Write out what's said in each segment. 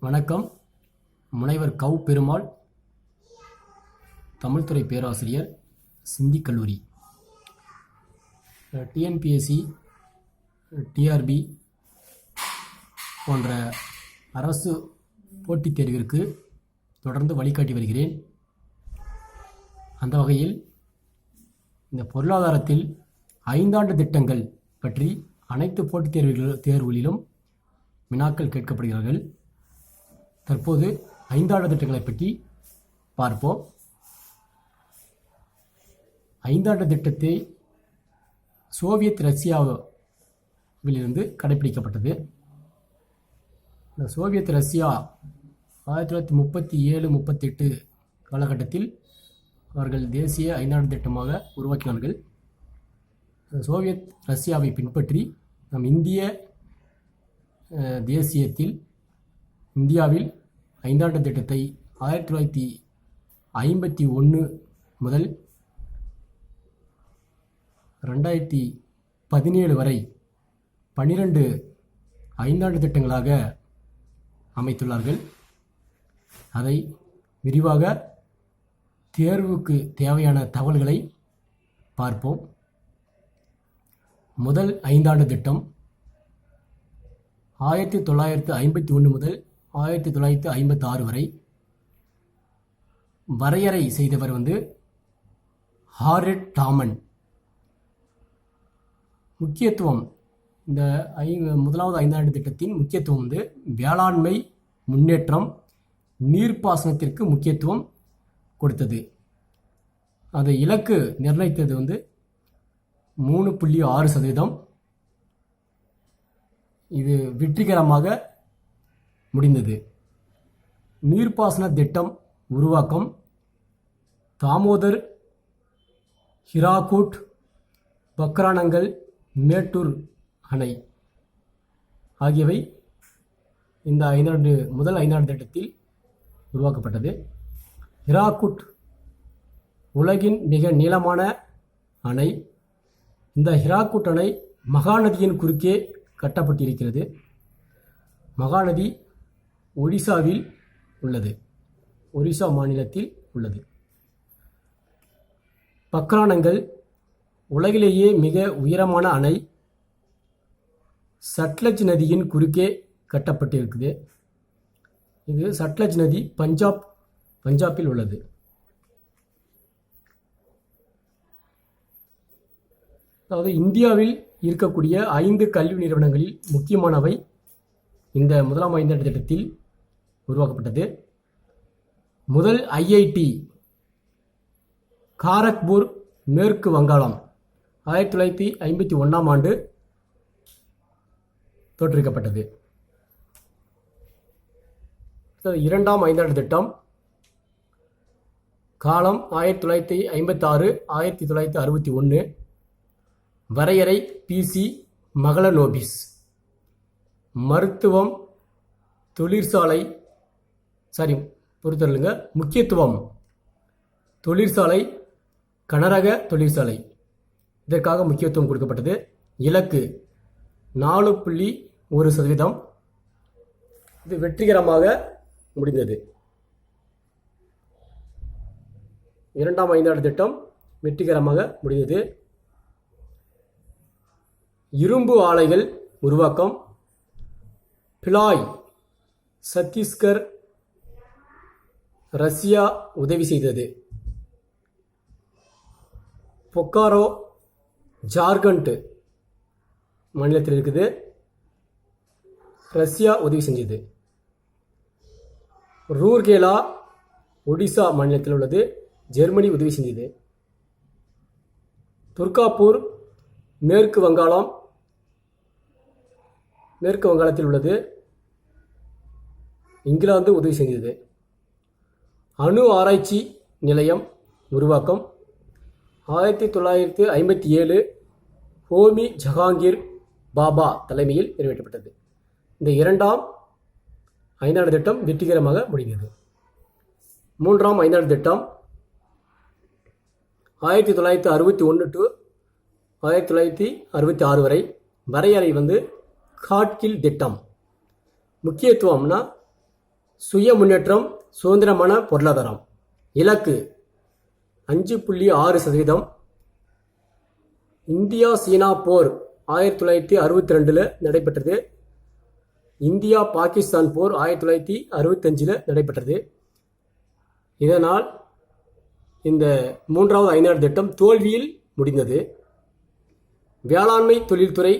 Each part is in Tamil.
வணக்கம். முனைவர் கௌ பெருமாள், தமிழ்துறை பேராசிரியர், சிந்தி கல்லூரி. டிஎன்பிஎஸ்சி, டிஆர்பி போன்ற அரசு போட்டித் தேர்விற்கு தொடர்ந்து வழிகாட்டி வருகிறேன். அந்த வகையில் இந்த பொருளாதாரத்தில் 5 ஆண்டு திட்டங்கள் பற்றி அனைத்து போட்டித் தேர்வுகளிலும் வினாக்கள் கேட்கப்படுகிறார்கள். தற்போது 5 ஆண்டு திட்டங்களை பற்றி பார்ப்போம். 5 ஆண்டு திட்டத்தை சோவியத் ரஷ்யாவிலிருந்து கடைபிடிக்கப்பட்டது. இந்த சோவியத் ரஷ்யா 1937-38 காலகட்டத்தில் அவர்கள் தேசிய 5 ஆண்டு திட்டமாக உருவாக்கினார்கள். சோவியத் ரஷ்யாவை பின்பற்றி நம் இந்தியாவில் 5 ஆண்டு திட்டத்தை 1951 முதல் 2017 வரை 12 5 ஆண்டு திட்டங்களாக அமைத்துள்ளார்கள். அதை விரிவாக தேர்வுக்கு தேவையான தகவல்களை பார்ப்போம். முதல் 5 ஆண்டு திட்டம் 1951 முதல் 1956 வரை வரையறை செய்தவர் ஹாரிட் டாமன். முக்கியத்துவம், இந்த முதலாவது 5 ஆண்டு திட்டத்தின் முக்கியத்துவம் வேளாண்மை முன்னேற்றம், நீர்ப்பாசனத்திற்கு முக்கியத்துவம் கொடுத்தது. அதை இலக்கு நிர்ணயித்தது 3.6%. இது வெற்றிகரமாக முடிந்தது. நீர்ப்பாசன திட்டம் உருவாக்கம் தாமோதர், ஹிராகுட், பக்ரானங்கல், மேட்டூர் அணை ஆகியவை இந்த முதல் 5 ஆண்டு திட்டத்தில் உருவாக்கப்பட்டது. ஹிராகுட் உலகின் மிக நீளமான அணை. இந்த ஹிராகுட் அணை மகாநதியின் குறுக்கே கட்டப்பட்டிருக்கிறது. மகாநதி ஒடிசாவில் உள்ளது, ஒரிசா மாநிலத்தில் உள்ளது. பக்ரானங்கல் உலகிலேயே மிக உயரமான அணை. சட்லஜ் நதியின் குறுக்கே கட்டப்பட்டிருக்குது. இது சட்லஜ் நதி பஞ்சாபில் உள்ளது. அதாவது இந்தியாவில் இருக்கக்கூடிய 5 கல்வி நிறுவனங்களில் முக்கியமானவை இந்த முதலாம் 5 ஆண்டு திட்டத்தில் உருவாக்கப்பட்டது. முதல் ஐஐடி காரக்பூர், மேற்கு வங்காளம் 1951ஆம் ஆண்டு தோற்றுவிக்கப்பட்டது. இரண்டாம் 5 ஆண்டு திட்டம் காலம் 1956-1961. வரையறை பிசி மகளனோபிஸ். மருத்துவம், தொழிற்சாலை முக்கியத்துவம் தொழிற்சாலை, கனரக தொழிற்சாலை, இதற்காக முக்கியத்துவம் கொடுக்கப்பட்டது. இலக்கு 4.1%. இது வெற்றிகரமாக முடிந்தது. இரண்டாம் 5 ஆண்டு திட்டம் வெற்றிகரமாக முடிந்தது. இரும்பு ஆலைகள் உருவாக்கம் பிலாய், சத்தீஸ்கர், ரஷ்யா உதவி செய்தது. பொக்காரோ ஜார்க்கண்ட் மாநிலத்தில் இருக்குது, ரஷ்யா உதவி செஞ்சது. ரூர்கேலா ஒடிசா மாநிலத்தில் உள்ளது, ஜெர்மனி உதவி செஞ்சது. துர்காப்பூர் மேற்கு வங்காளத்தில் உள்ளது, இங்கிலாந்து உதவி செஞ்சது. அணு ஆராய்ச்சி நிலையம் உருவாக்கம் 1957 ஹோமி ஜஹாங்கீர் பாபா தலைமையில் நிறைவேற்றப்பட்டது. இந்த இரண்டாம் 5 ஆண்டு திட்டம் வெற்றிகரமாக முடிந்தது. மூன்றாம் 5 ஆண்டு திட்டம் 1961 to 1966 வரை. வரையறை காட்கில் திட்டம். முக்கியத்துவம்னா சுய முன்னேற்றம், சுதந்திரமான பொருளாதாரம். இலக்கு 5.6%. இந்தியா சீனா போர் 1962 நடைபெற்றது. இந்தியா பாகிஸ்தான் போர் 1965 நடைபெற்றது. இதனால் இந்த மூன்றாவது ஐந்தாண்டு திட்டம் தோல்வியில் முடிந்தது. வேளாண்மை தொழில்துறை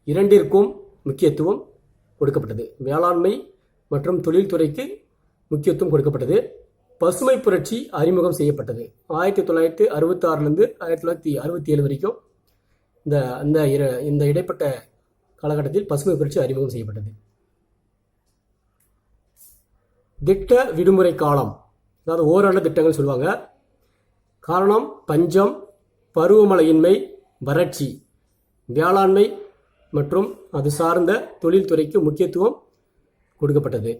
இரண்டிற்கும் முக்கியத்துவம் கொடுக்கப்பட்டது. வேளாண்மை மற்றும் தொழில்துறைக்கு முக்கியத்துவம் கொடுக்கப்பட்டது. பசுமை புரட்சி அறிமுகம் செய்யப்பட்டது. 1966 1967 வரைக்கும் இந்த இடைப்பட்ட காலகட்டத்தில் பசுமை புரட்சி அறிமுகம் செய்யப்பட்டது. திட்ட விடுமுறை காலம், அதாவது ஓராண்டு திட்டங்கள் சொல்லுவாங்க. காரணம் பஞ்சம், பருவமழையின்மை, வறட்சி. வேளாண்மை மற்றும் அது சார்ந்த தொழில்துறைக்கு முக்கியத்துவம் கொடுக்கப்பட்டது.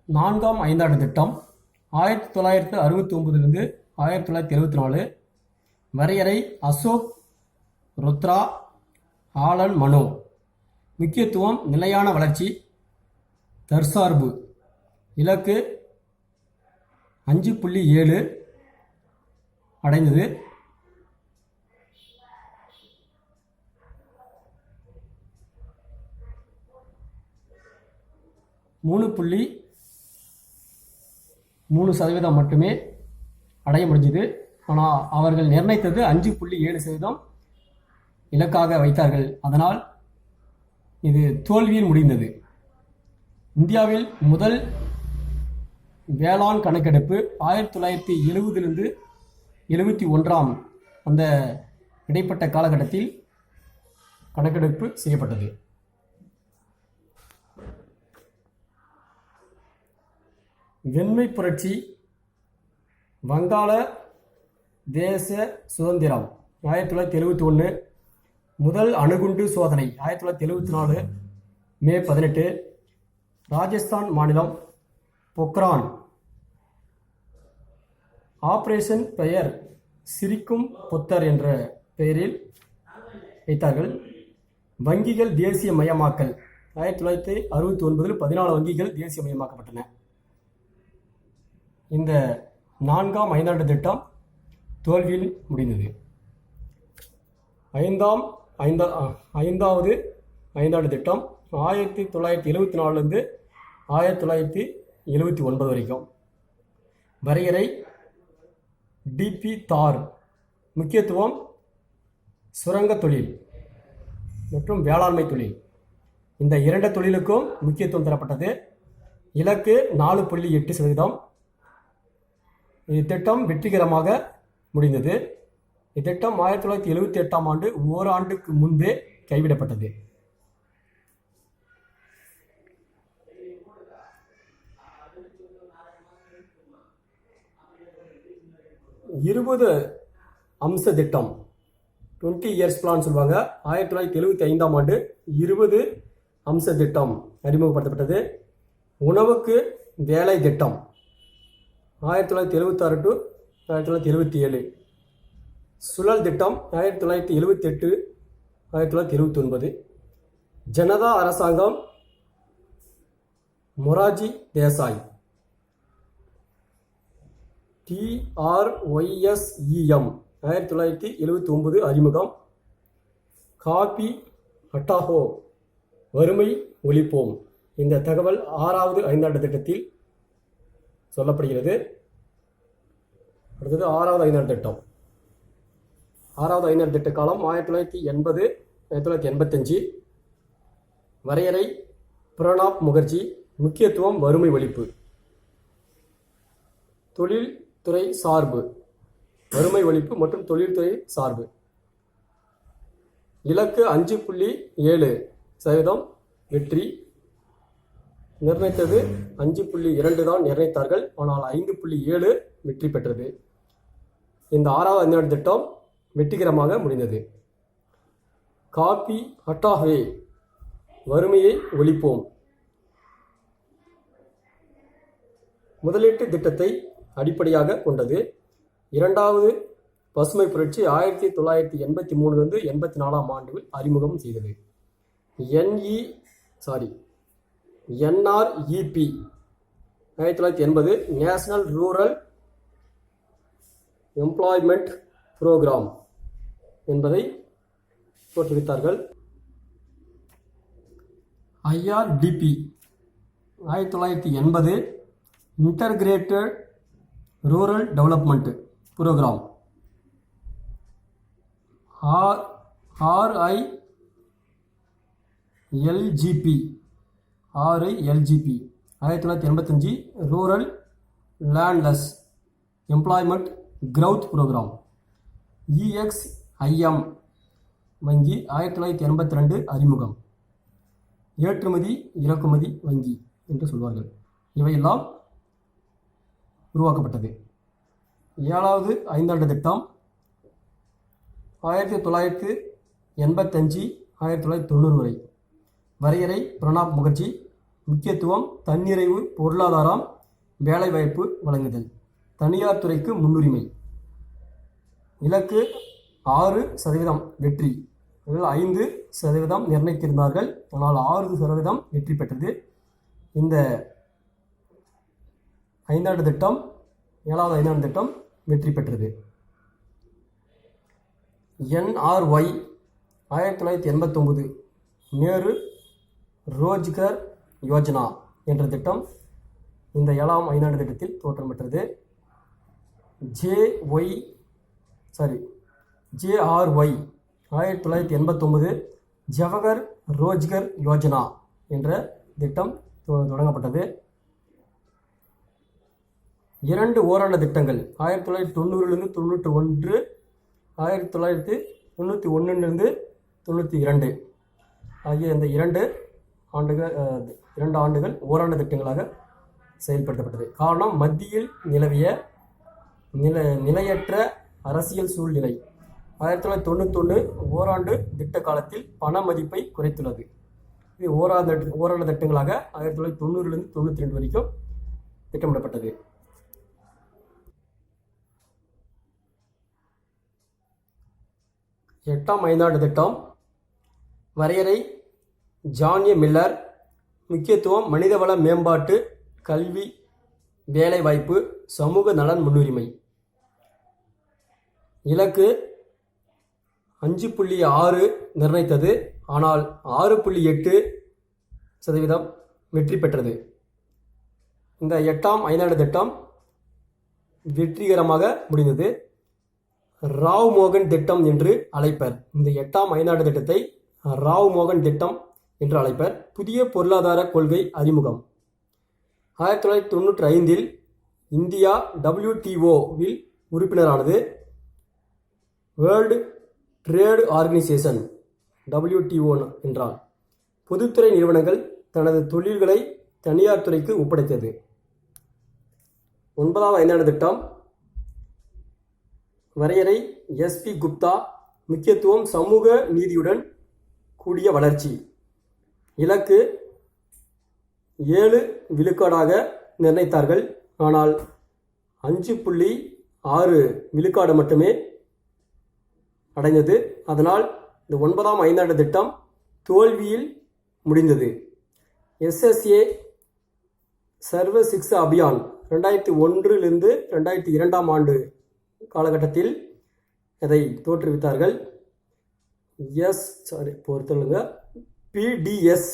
4ஆம் ஐந்தாண்டு திட்டம் 1969 1974. வரையறை அசோக் ருத்ரா, ஆலன் மனோ. முக்கியத்துவம் நிலையான வளர்ச்சி, தற்சார்பு. இலக்கு 5.7 அடைந்தது. %3 மட்டுமே அடைய முடிஞ்சது. ஆனால் அவர்கள் நிர்ணயித்தது 5.7% இலக்காக வைத்தார்கள். அதனால் இது தோல்வியில் முடிந்தது. இந்தியாவில் முதல் வேளாண் கணக்கெடுப்பு 1970 71 அந்த இடைப்பட்ட காலகட்டத்தில் கணக்கெடுப்பு செய்யப்பட்டது. வெண்மை புரட்சி, வங்காள தேச சுதந்திரம் 1971. முதல் அணுகுண்டு சோதனை 1974 மே 18. ராஜஸ்தான் மாநிலம் பொக்ரான். ஆபரேஷன் பெயர் சிரிக்கும் புத்தர் என்ற பெயரில் வைத்தார்கள். வங்கிகள் தேசிய மயமாக்கல் 1969 14 வங்கிகள் தேசியமயமாக்கப்பட்டன. இந்த 4ஆம் ஐந்தாண்டு திட்டம் தோல்வியில் முடிந்தது. 5வது ஐந்தாண்டு திட்டம் 1974 1979 வரைக்கும். வரையறை டிபி தார். முக்கியத்துவம் சுரங்க தொழில் மற்றும் வேளாண்மை தொழில். இந்த இரண்டு தொழிலுக்கும் முக்கியத்துவம் தரப்பட்டது. இலக்கு 4.8%. இத்திட்டம் வெற்றிகரமாக முடிந்தது. இத்திட்டம் 1978 ஓராண்டுக்கு முன்பே கைவிடப்பட்டது. இருபது அம்ச திட்டம் 20 இயர்ஸ் பிளான் சொல்லுவாங்க. 1975 20 அம்ச திட்டம் அறிமுகப்படுத்தப்பட்டது. உணவுக்கு வேலை திட்டம் 1976 1977. சுழல் திட்டம் 1978 1979. ஜனதா அரசாங்கம் மொராஜி தேசாய். TRYSEM 1979 அறிமுகம். காபி ஹட்டாஹோ, வறுமை ஒழிப்போம். இந்த தகவல் 6வது ஐந்தாண்டு திட்டத்தில் சொல்லப்படுகிறது. அடுத்தது 6வது ஐந்தாண்டு திட்டம். 6வது ஐந்தாண்டு திட்ட காலம் 1980 1985. வரையறை பிரணாப் முகர்ஜி. முக்கியத்துவம் வறுமை ஒழிப்பு. தொழில்துறை சார்பு, வறுமை ஒழிப்பு மற்றும் தொழில்துறை சார்பு. இலக்கு 5.7% வெற்றி. நிர்ணயித்தது 5.2 தான் நிர்ணயித்தார்கள். ஆனால் 5.7 வெற்றி பெற்றது. இந்த 6வது ஐந்தாண்டு திட்டம் வெற்றிகரமாக முடிந்தது. காபி ஹட்டாஹே, வறுமையை ஒழிப்போம். முதலீட்டு திட்டத்தை அடிப்படையாக கொண்டது. இரண்டாவது பசுமை புரட்சி 1983 84 அறிமுகம் செய்தது. NREP 1980 national rural employment program என்பதை தோற்றுவித்தார்கள். IRDP 1980 integrated rural development program. RILGP 1985 rural landless employment growth program. EXIM வங்கி 1982 அறிமுகம். ஏற்றுமதி இறக்குமதி வங்கி என்று சொல்வார்கள். இவையெல்லாம் உருவாக்கப்பட்டது. 7வது ஐந்தாண்டு திட்டம் 1985 1990 வரை. வரையறை பிரணாப் முகர்ஜி. முக்கியத்துவம் தன்னிறைவு பொருளாதாரம் வேலைவாய்ப்பு வழங்குதல். தனியார் துறைக்கு முன்னுரிமை. இலக்கு 6% வெற்றி. 5% நிர்ணயித்திருந்தார்கள், ஆனால் 6% வெற்றி பெற்றது. இந்த 7வது ஐந்தாண்டு திட்டம் வெற்றி பெற்றது. NRY 1989 நேரு ரோஜ்கர் யோஜனா என்ற திட்டம் இந்த 7ஆம் ஐந்தாண்டு திட்டத்தில் தோற்றம் பெற்றது. JRY 1989 ஜவஹர் ரோஜ்கர் யோஜனா என்ற திட்டம் தொடங்கப்பட்டது. 2 ஓராண்டு திட்டங்கள் 1990 91, 1991 92 ஆகிய இந்த 2 ஆண்டுகள் ஓராண்டு திட்டங்களாக செயல்படுத்தப்பட்டது. காரணம், மத்தியில் நிலவிய நிலையற்ற அரசியல் சூழ்நிலை 1991 ஓராண்டு திட்ட காலத்தில் பண மதிப்பை குறைத்துள்ளது. இது ஓராண்டு திட்டங்களாக 1990 92 வரைக்கும் திட்டமிடப்பட்டது. 8ஆம் ஐந்தாண்டு திட்டம். வரையறை ஜான் ஏ மில்லர். முக்கியத்துவம் மனிதவள மேம்பாட்டு, கல்வி, வேலைவாய்ப்பு, சமூக நலன் முன்னுரிமை. இலக்கு 5.6 நிர்ணயித்தது, ஆனால் 6.8% வெற்றி பெற்றது. இந்த 8ஆம் ஐந்தாண்டு திட்டம் வெற்றிகரமாக முடிந்தது. ராவ் மோகன் திட்டம் என்று அழைப்பர். இந்த 8ஆம் ஐந்தாண்டு திட்டத்தை ராவ் மோகன் திட்டம் என்று அழைப்பர். புதிய பொருளாதார கொள்கை அறிமுகம். 1995 இந்தியா WTO-வில் உறுப்பினரானது. வேர்ல்டு ட்ரேட் ஆர்கனைசேஷன் WTO என்றால் பொதுத்துறை நிறுவனங்கள் தனது தொழில்களை தனியார் துறைக்கு ஒப்படைத்தது. 9ஆம் ஐந்தாண்டு திட்டம். வரையறை SP குப்தா. முக்கியத்துவம் சமூக நீதியுடன் கூடிய வளர்ச்சி. இலக்கு 7% நிர்ணயித்தார்கள், ஆனால் 5.6% மட்டுமே அடைந்தது. அதனால் இந்த 9ஆம் ஐந்தாண்டு திட்டம் தோல்வியில் முடிந்தது. SSA சர்வ சிக்ஷா அபியான் 2001 2002 ஆண்டு காலகட்டத்தில் இதை தோற்றுவித்தார்கள். PDS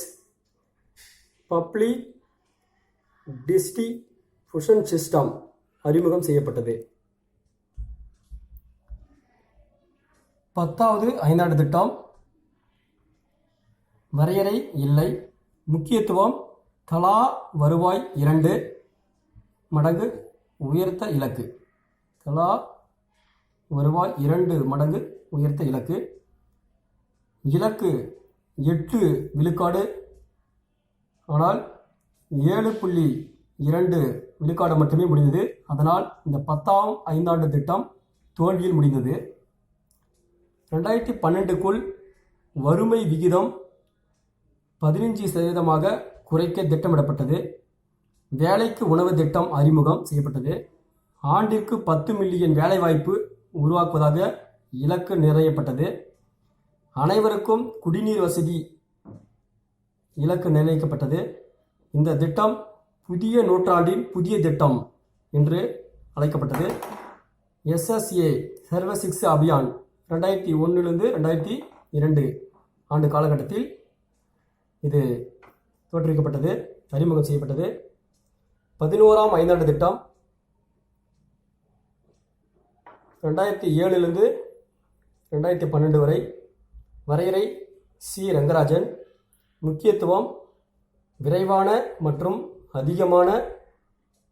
பப்ளிக் டிஸ்ட்ரிபியூஷன் சிஸ்டம் அறிமுகம் செய்யப்பட்டது. 10வது ஐந்தாண்டு திட்டம். வரையறை இல்லை. முக்கியத்துவம் தலா வருவாய் 2 மடங்கு உயர்த்த இலக்கு. தலா வருவாய் 2 மடங்கு உயர்த்த இலக்கு. இலக்கு 8%, ஆனால் 7.2% மட்டுமே முடிந்தது. அதனால் இந்த 10ஆம் ஐந்தாண்டு திட்டம் தோல்வியில் முடிந்தது. 2012க்குள் வறுமை விகிதம் 15% குறைக்க திட்டமிடப்பட்டது. வேலைக்கு உணவு திட்டம் அறிமுகம் செய்யப்பட்டது. ஆண்டிற்கு 10 மில்லியன் வேலைவாய்ப்பு உருவாக்குவதாக இலக்கு நிர்ணயிக்கப்பட்டது. அனைவருக்கும் குடிநீர் வசதி இலக்கு நிர்ணயிக்கப்பட்டது. இந்த திட்டம் புதிய நூற்றாண்டின் புதிய திட்டம் என்று அழைக்கப்பட்டது. SSA சர்வ சிக்ஷா அபியான் 2001 2002 ஆண்டு காலகட்டத்தில் இது தோற்றுவிக்கப்பட்டது, அறிமுகம் செய்யப்பட்டது. 11ஆம் ஐந்தாண்டு திட்டம் 2007 2012 வரை. வரையறை சி. ரங்கராஜன். முக்கியத்துவம் விரைவான மற்றும் அதிகமான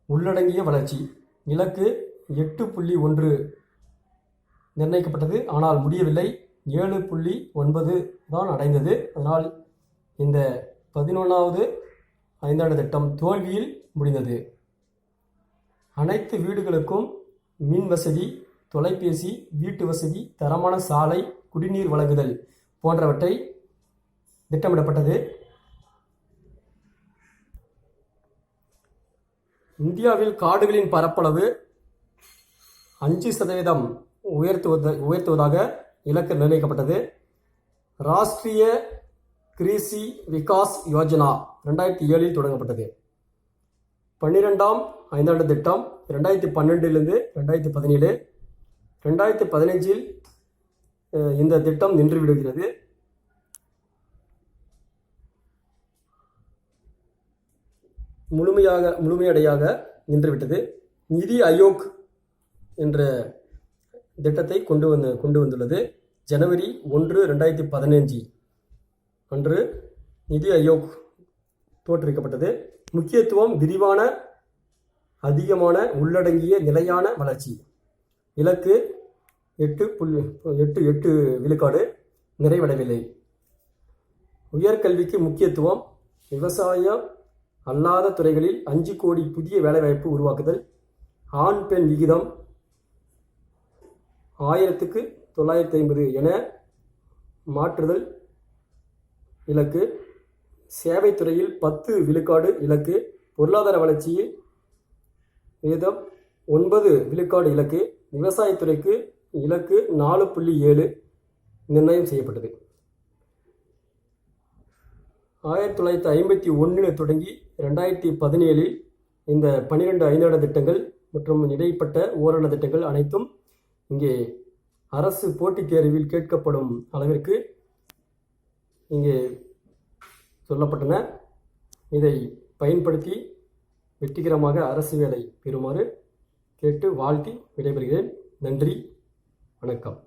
உள்ளடங்கிய வளர்ச்சி. இலக்கு 8.1 நிர்ணயிக்கப்பட்டது, ஆனால் முடியவில்லை. 7.9 தான் அடைந்தது. அதனால் இந்த 11வது ஐந்தாண்டு திட்டம் தோல்வியில் முடிந்தது. அனைத்து வீடுகளுக்கும் மின் வசதி, தொலைபேசி, வீட்டு வசதி, தரமான சாலை, குடிநீர் வழங்குதல் போன்றவற்றை திட்டமிடப்பட்டது. இந்தியாவில் காடுகளின் பரப்பளவு 5% உயர்த்துவதாக இலக்கு நிர்ணயிக்கப்பட்டது. ராஷ்டிரிய கிருஷி விகாஸ் யோஜனா 2007 தொடங்கப்பட்டது. 12ஆம் ஐந்தாண்டு திட்டம் 2012 2017. 2015 இந்த திட்டம் நின்றுவிடுகிறது. முழுமையடையாக நின்றுவிட்டது. நிதி ஆயோக் என்ற திட்டத்தை கொண்டு வந்துள்ளது. ஜனவரி 1 2015 அன்று நிதி ஆயோக் தோற்றுவிக்கப்பட்டது. முக்கியத்துவம் விரிவான அதிகமான உள்ளடங்கிய நிலையான வளர்ச்சி. இலக்கு 8.8 விழுக்காடு நிறைவடையவில்லை. உயர்கல்விக்கு முக்கியத்துவம். விவசாயம் அல்லாத துறைகளில் 5 கோடி புதிய வேலைவாய்ப்பு உருவாக்குதல். ஆண் பெண் விகிதம் 1000க்கு 950 என மாற்றுதல் இலக்கு. சேவைத்துறையில் 10 விழுக்காடு இலக்கு. பொருளாதார வளர்ச்சியில் வீதம் 9 விழுக்காடு இலக்கு. விவசாயத்துறைக்கு இலக்கு 4.7 நிர்ணயம் செய்யப்பட்டது. 1951 தொடங்கி 2017 இந்த 12 ஐந்தாண்டு திட்டங்கள் மற்றும் இடைப்பட்ட ஓராண்டு திட்டங்கள் அனைத்தும் இங்கே அரசு போட்டித் தேர்வில் கேட்கப்படும் அளவிற்கு இங்கே சொல்லப்பட்டன. இதை பயன்படுத்தி வெற்றிகரமாக அரசு வேலை பெறுமாறு கேட்டு வாழ்த்தி விடைபெறுகிறேன். நன்றி, வணக்கம்.